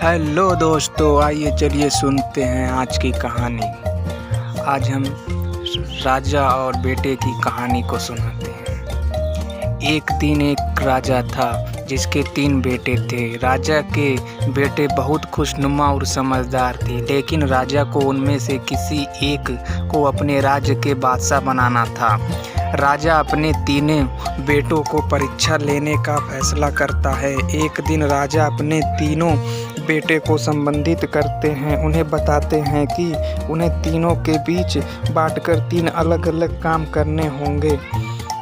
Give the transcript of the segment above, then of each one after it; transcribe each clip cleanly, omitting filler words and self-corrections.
Hello दोस्तों, आइए चलिए सुनते हैं आज की कहानी। आज हम राजा और बेटे की कहानी को सुनाते हैं। एक दिन एक राजा था जिसके 3 बेटे थे। राजा के बेटे बहुत खुशनुमा और समझदार थे, लेकिन राजा को उनमें से किसी एक को अपने राज्य के बादशाह बनाना था। राजा अपने तीनों बेटों को परीक्षा लेने का फैसला करता है। एक दिन राजा अपने तीनों बेटे को संबंधित करते हैं। उन्हें बताते हैं कि उन्हें तीनों के बीच बांटकर 3 अलग अलग काम करने होंगे।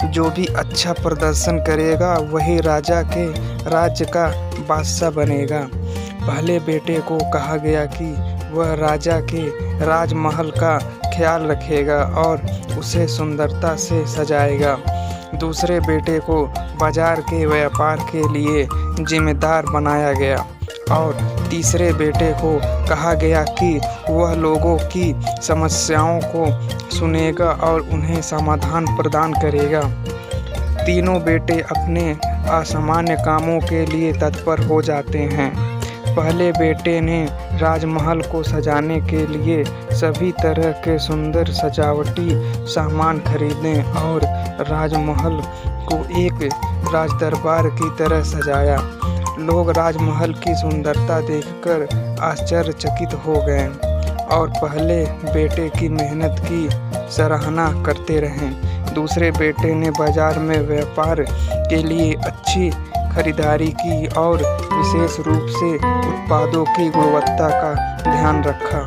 जो भी अच्छा प्रदर्शन करेगा वही राजा के राज्य का बादशाह बनेगा। पहले बेटे को कहा गया कि वह राजा के राजमहल का ख्याल रखेगा और उसे सुंदरता से सजाएगा। दूसरे बेटे को बाजार के व्यापार के लिए जिम्मेदार बनाया गया और तीसरे बेटे को कहा गया कि वह लोगों की समस्याओं को सुनेगा और उन्हें समाधान प्रदान करेगा। तीनों बेटे अपने असामान्य कामों के लिए तत्पर हो जाते हैं। पहले बेटे ने राजमहल को सजाने के लिए सभी तरह के सुंदर सजावटी सामान खरीदे और राजमहल को एक राजदरबार की तरह सजाया। लोग राजमहल की सुंदरता देखकर आश्चर्यचकित हो गए और पहले बेटे की मेहनत की सराहना करते रहे। दूसरे बेटे ने बाजार में व्यापार के लिए अच्छी खरीदारी की और विशेष रूप से उत्पादों की गुणवत्ता का ध्यान रखा।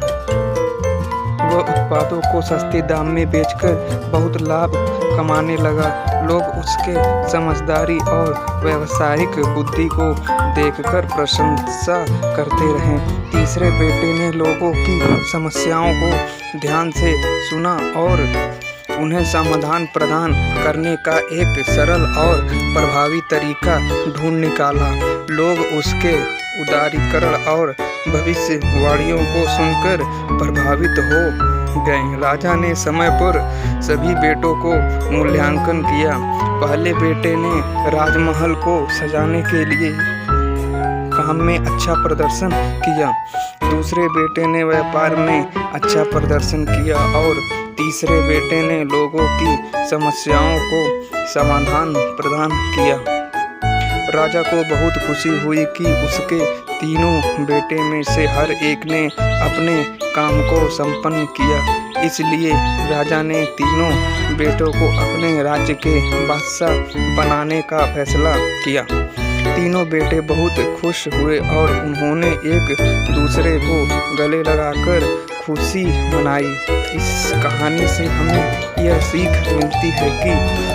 वह उत्पादों को सस्ते दाम में बेचकर बहुत लाभ कमाने लगा। लोग उसके समझदारी और व्यावसायिक बुद्धि को देखकर प्रशंसा करते रहे। तीसरे बेटे ने लोगों की समस्याओं को ध्यान से सुना और उन्हें समाधान प्रदान करने का एक सरल और प्रभावी तरीका ढूंढ निकाला। लोग उसके उदारीकरण और भविष्यवाणियों को सुनकर प्रभावित हो गए। राजा ने समय पर सभी बेटों को मूल्यांकन किया। पहले बेटे ने राजमहल को सजाने के लिए काम में अच्छा प्रदर्शन किया। दूसरे बेटे ने व्यापार में अच्छा प्रदर्शन किया और तीसरे बेटे ने लोगों की समस्याओं को समाधान प्रदान किया। राजा को बहुत खुशी हुई कि उसके तीनों बेटे में से हर एक ने अपने काम को संपन्न किया। इसलिए राजा ने तीनों बेटों को अपने राज्य के बादशाह बनाने का फैसला किया। तीनों बेटे बहुत खुश हुए और उन्होंने एक दूसरे को गले लगाकर खुशी मनाई। इस कहानी से हमें यह सीख मिलती है कि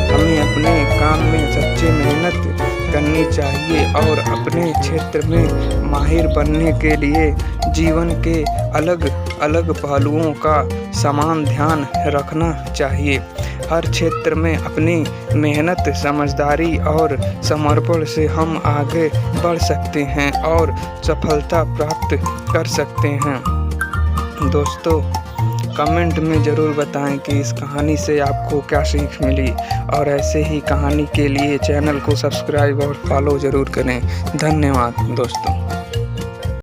हमें अपने काम में सच्ची मेहनत करनी चाहिए और अपने क्षेत्र में माहिर बनने के लिए जीवन के अलग अलग पहलुओं का समान ध्यान रखना चाहिए। हर क्षेत्र में अपनी मेहनत, समझदारी और समर्पण से हम आगे बढ़ सकते हैं और सफलता प्राप्त कर सकते हैं। दोस्तों, कमेंट में ज़रूर बताएं कि इस कहानी से आपको क्या सीख मिली और ऐसे ही कहानी के लिए चैनल को सब्सक्राइब और फॉलो ज़रूर करें। धन्यवाद दोस्तों।